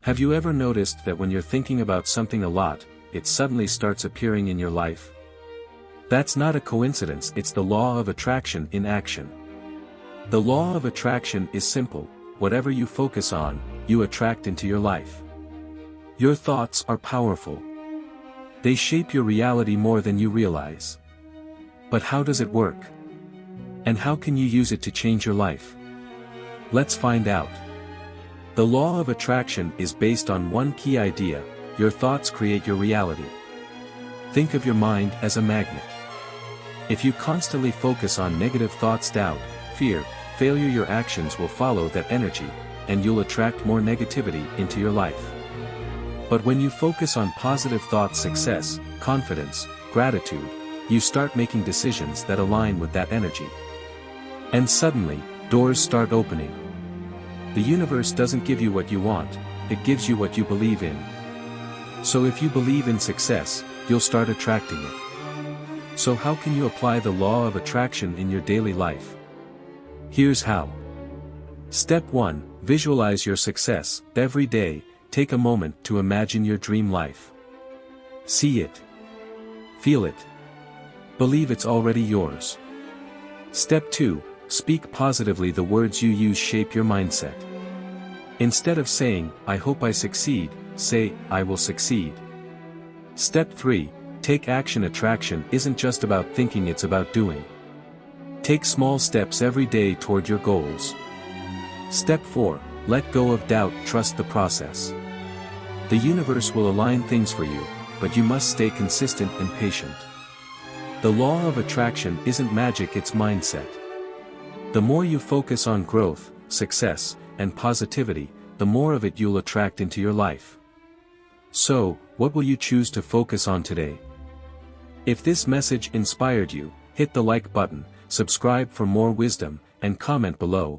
Have you ever noticed that when you're thinking about something a lot, it suddenly starts appearing in your life? That's not a coincidence, it's the law of attraction in action. The law of attraction is simple: whatever you focus on, you attract into your life. Your thoughts are powerful. They shape your reality more than you realize. But how does it work? And how can you use it to change your life? Let's find out. The law of attraction is based on one key idea: your thoughts create your reality. Think of your mind as a magnet. If you constantly focus on negative thoughts, doubt, fear, failure, your actions will follow that energy, and you'll attract more negativity into your life. But when you focus on positive thoughts, success, confidence, gratitude, you start making decisions that align with that energy. And suddenly, doors start opening. The universe doesn't give you what you want, it gives you what you believe in. So if you believe in success, you'll start attracting it. So how can you apply the law of attraction in your daily life? Here's how. Step 1. Visualize your success. Every day, take a moment to imagine your dream life. See it. Feel it. Believe it's already yours. Step 2. Speak positively. The words you use shape your mindset. Instead of saying, "I hope I succeed," say, "I will succeed." Step 3. Take action. Attraction isn't just about thinking, it's about doing. Take small steps every day toward your goals. Step 4. Let go of doubt. Trust the process. The universe will align things for you, but you must stay consistent and patient. The law of attraction isn't magic, it's mindset. The more you focus on growth, success, and positivity, the more of it you'll attract into your life. So, what will you choose to focus on today? If this message inspired you, hit the like button, subscribe for more wisdom, and comment below.